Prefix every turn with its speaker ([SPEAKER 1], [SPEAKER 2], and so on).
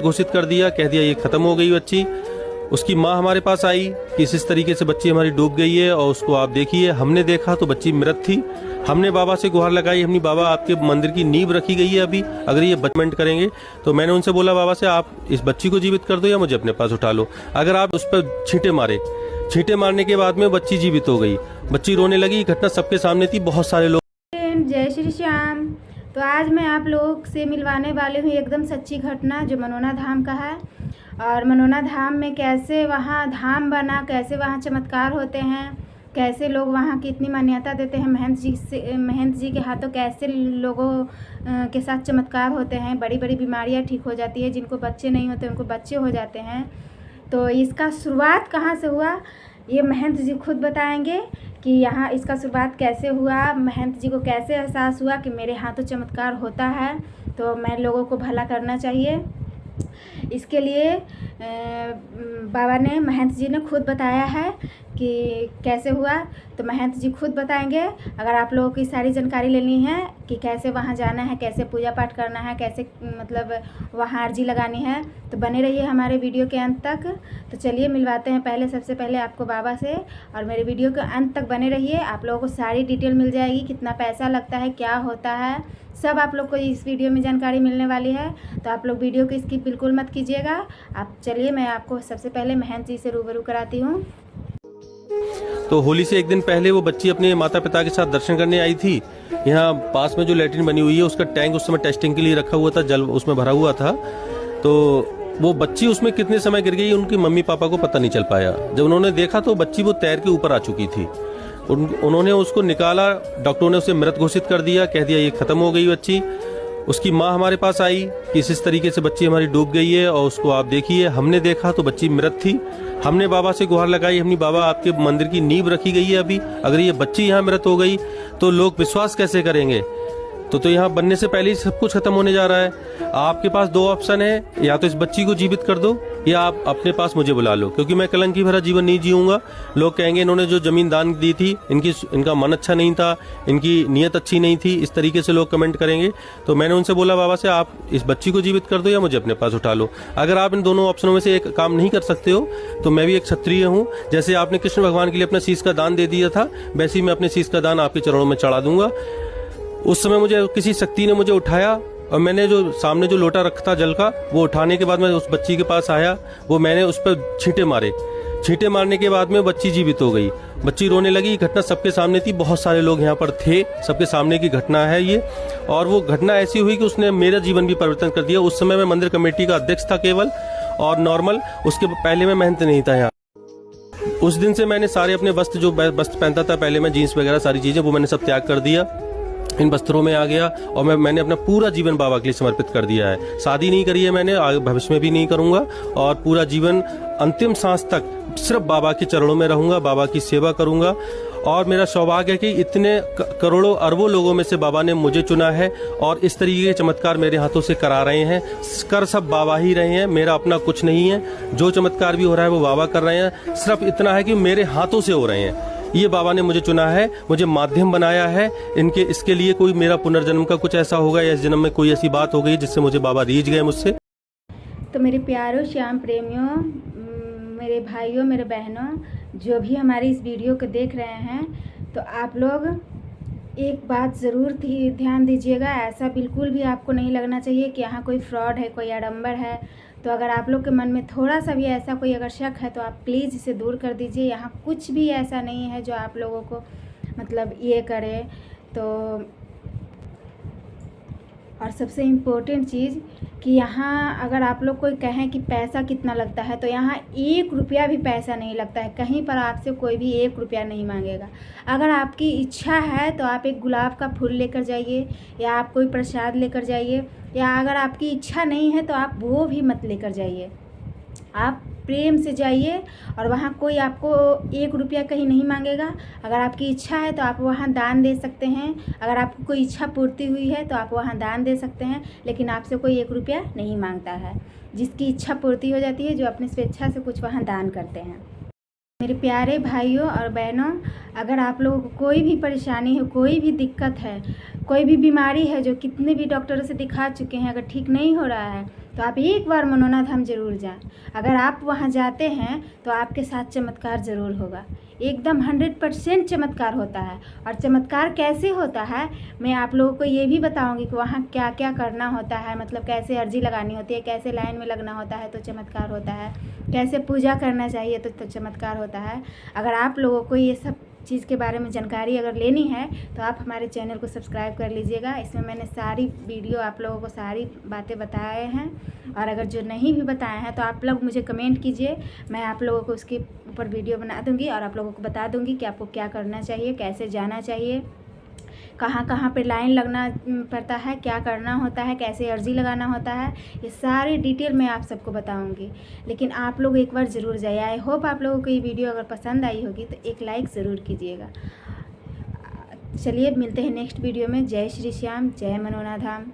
[SPEAKER 1] घोषित कर दिया, कह दिया ये खत्म हो गई बच्ची। उसकी माँ हमारे पास आई कि इस तरीके से बच्ची हमारी डूब गई है और उसको आप देखिए। हमने देखा तो बच्ची मृत थी। हमने बाबा से गुहार लगाई, हमने बाबा आपके मंदिर की नींव रखी गई है, अभी अगर ये बचमेंट करेंगे तो मैंने उनसे बोला बाबा से आप इस बच्ची को जीवित कर दो या मुझे अपने पास उठा लो। अगर आप उस पर छींटे मारने के बाद में बच्ची जीवित हो गई, बच्ची रोने लगी। घटना सबके सामने थी, बहुत सारे लोग।
[SPEAKER 2] जय श्री श्याम। तो आज मैं आप लोग से मिलवाने वाले हूँ एकदम सच्ची घटना जो मनोना धाम का है। और मनोना धाम में कैसे वहाँ धाम बना, कैसे वहाँ चमत्कार होते हैं, कैसे लोग वहाँ की इतनी मान्यता देते हैं। महंत जी के हाथों कैसे लोगों के साथ चमत्कार होते हैं। बड़ी बड़ी बीमारियाँ ठीक हो जाती है, जिनको बच्चे नहीं होते उनको बच्चे हो जाते हैं। तो इसका शुरुआत कहाँ से हुआ ये महंत जी खुद बताएंगे कि यहाँ इसका शुरुआत कैसे हुआ, महंत जी को कैसे एहसास हुआ कि मेरे हाथों चमत्कार होता है तो मैं लोगों को भला करना चाहिए। इसके लिए बाबा ने, महंत जी ने खुद बताया है कि कैसे हुआ। तो महंत जी खुद बताएंगे। अगर आप लोगों की सारी जानकारी लेनी है कि कैसे वहाँ जाना है, कैसे पूजा पाठ करना है, कैसे मतलब वहाँ अर्जी लगानी है, तो बने रहिए हमारे वीडियो के अंत तक। तो चलिए मिलवाते हैं सबसे पहले आपको बाबा से, और मेरे वीडियो के अंत तक बने रहिए। आप लोगों को सारी डिटेल मिल जाएगी, कितना पैसा लगता है, क्या होता है, सब आप लोग को इस वीडियो में जानकारी मिलने वाली है। तो आप लोग वीडियो को स्किप बिल्कुल मत कीजिएगा। आप चलिए मैं आपको सबसे पहले महंत जी से रूबरू कराती हूँ।
[SPEAKER 1] तो होली से एक दिन पहले वो बच्ची अपने माता पिता के साथ दर्शन करने आई थी। यहाँ पास में जो लैट्रिन बनी हुई है उसका टैंक उस समय टेस्टिंग के लिए रखा हुआ था, जल उसमें भरा हुआ था। तो वो बच्ची उसमें कितने समय गिर गई उनके मम्मी पापा को पता नहीं चल पाया। जब उन्होंने देखा तो बच्ची वो तैर के ऊपर आ चुकी थी। उन्होंने उसको निकाला, डॉक्टरों ने उसे मृत घोषित कर दिया, कह दिया ये खत्म हो गई बच्ची। उसकी माँ हमारे पास आई कि इस तरीके से बच्ची हमारी डूब गई है और उसको आप देखिए। हमने देखा तो बच्ची मृत थी। हमने बाबा से गुहार लगाई, हमने बाबा आपके मंदिर की नींव रखी गई है, अभी अगर ये बच्ची यहाँ मृत हो गई तो लोग विश्वास कैसे करेंगे। तो यहाँ बनने से पहले ही सब कुछ खत्म होने जा रहा है। आपके पास दो ऑप्शन है, या तो इस बच्ची को जीवित कर दो या आप अपने पास मुझे बुला लो, क्योंकि मैं कलंकी भरा जीवन नहीं जीऊंगा। लोग कहेंगे इन्होंने जो जमीन दान दी थी इनका मन अच्छा नहीं था, इनकी नीयत अच्छी नहीं थी, इस तरीके से लोग कमेंट करेंगे। तो मैंने उनसे बोला बाबा से आप इस बच्ची को जीवित कर दो या मुझे अपने पास उठा लो। अगर आप इन दोनों ऑप्शनों में से एक काम नहीं कर सकते हो तो मैं भी एक क्षत्रिय हूँ। जैसे आपने कृष्ण भगवान के लिए अपना शीश का दान दे दिया था, वैसे ही मैं अपने शीश का दान आपके चरणों में चढ़ा दूंगा। उस समय मुझे किसी शक्ति ने मुझे उठाया और मैंने जो सामने जो लोटा रखा था जल का, वो उठाने के बाद मैं उस बच्ची के पास आया, वो मैंने उस पर छींटे मारने के बाद में बच्ची जीवित हो गई। बच्ची रोने लगी। घटना सबके सामने थी, बहुत सारे लोग यहाँ पर थे, सबके सामने की घटना है ये। और वो घटना ऐसी हुई कि उसने मेरा जीवन भी परिवर्तन कर दिया। उस समय मैं मंदिर कमेटी का अध्यक्ष था केवल और नॉर्मल, उसके पहले मैं महंत नहीं था यहाँ। उस दिन से मैंने सारे अपने वस्त्र, जो वस्त्र पहनता था पहले मैं, जीन्स वगैरह सारी चीजें, वो मैंने सब त्याग कर दिया, इन वस्त्रों में आ गया और मैंने अपना पूरा जीवन बाबा के लिए समर्पित कर दिया है। शादी नहीं करी है मैंने, आगे भविष्य में भी नहीं करूंगा, और पूरा जीवन अंतिम सांस तक सिर्फ बाबा के चरणों में रहूंगा, बाबा की सेवा करूंगा। और मेरा सौभाग्य है कि इतने करोड़ों अरबों लोगों में से बाबा ने मुझे चुना है और इस तरीके के चमत्कार मेरे हाथों से करा रहे हैं। कर सब बाबा ही रहे हैं, मेरा अपना कुछ नहीं है। जो चमत्कार भी हो रहा है वो बाबा कर रहे हैं। सिर्फ इतना है कि मेरे हाथों से हो रहे हैं। ये बाबा ने मुझे चुना है, मुझे माध्यम बनाया है। इसके लिए कोई मेरा पुनर्जन्म का कुछ ऐसा होगा या इस जन्म में कोई ऐसी बात हो गई जिससे मुझे बाबा रीझ गए मुझसे।
[SPEAKER 2] तो मेरे प्यारों श्याम प्रेमियों, मेरे भाइयों, मेरे बहनों, जो भी हमारी इस वीडियो को देख रहे हैं, तो आप लोग एक बात ज़रूर ध्यान दीजिएगा। ऐसा बिल्कुल भी आपको नहीं लगना चाहिए कि यहाँ कोई फ्रॉड है, कोई आडंबर है। तो अगर आप लोग के मन में थोड़ा सा भी ऐसा कोई अगर शक है तो आप प्लीज़ इसे दूर कर दीजिए। यहाँ कुछ भी ऐसा नहीं है जो आप लोगों को मतलब ये करे। तो और सबसे इम्पोर्टेंट चीज़ कि यहाँ अगर आप लोग कोई कहें कि पैसा कितना लगता है, तो यहाँ 1 रुपया भी पैसा नहीं लगता है। कहीं पर आपसे कोई भी 1 रुपया नहीं मांगेगा। अगर आपकी इच्छा है तो आप एक गुलाब का फूल लेकर जाइए, या आप कोई प्रसाद लेकर जाइए, या अगर आपकी इच्छा नहीं है तो आप वो भी मत लेकर जाइए। आप प्रेम से जाइए और वहाँ कोई आपको 1 रुपया कहीं नहीं मांगेगा। अगर आपकी इच्छा है तो आप वहाँ दान दे सकते हैं। अगर आपको कोई इच्छा पूर्ति हुई है तो आप वहाँ दान दे सकते हैं, लेकिन आपसे कोई 1 रुपया नहीं मांगता है। जिसकी इच्छा पूर्ति हो जाती है, जो अपनी स्वेच्छा से कुछ वहाँ दान करते हैं। मेरे प्यारे भाइयों और बहनों, अगर आप लोगों को कोई भी परेशानी है, कोई भी दिक्कत है, कोई भी बीमारी है, जो कितने भी डॉक्टरों से दिखा चुके हैं, अगर ठीक नहीं हो रहा है तो आप एक बार मनोना धाम ज़रूर जाएं। अगर आप वहाँ जाते हैं तो आपके साथ चमत्कार ज़रूर होगा, एकदम 100% चमत्कार होता है। और चमत्कार कैसे होता है मैं आप लोगों को ये भी बताऊंगी कि वहाँ क्या क्या करना होता है, मतलब कैसे अर्जी लगानी होती है, कैसे लाइन में लगना होता है तो चमत्कार होता है, कैसे पूजा करना चाहिए तो चमत्कार होता है। अगर आप लोगों को ये सब चीज़ के बारे में जानकारी अगर लेनी है तो आप हमारे चैनल को सब्सक्राइब कर लीजिएगा। इसमें मैंने सारी वीडियो आप लोगों को सारी बातें बताए हैं, और अगर जो नहीं भी बताए हैं तो आप लोग मुझे कमेंट कीजिए, मैं आप लोगों को उसके ऊपर वीडियो बना दूंगी और आप लोगों को बता दूंगी कि आपको क्या करना चाहिए, कैसे जाना चाहिए, कहाँ कहाँ पे लाइन लगना पड़ता है, क्या करना होता है, कैसे अर्जी लगाना होता है, ये सारी डिटेल मैं आप सबको बताऊंगी। लेकिन आप लोग एक बार ज़रूर जाइए। आई होप आप लोगों को ये वीडियो अगर पसंद आई होगी तो एक लाइक ज़रूर कीजिएगा। चलिए मिलते हैं नेक्स्ट वीडियो में। जय श्री श्याम, जय मनोना धाम।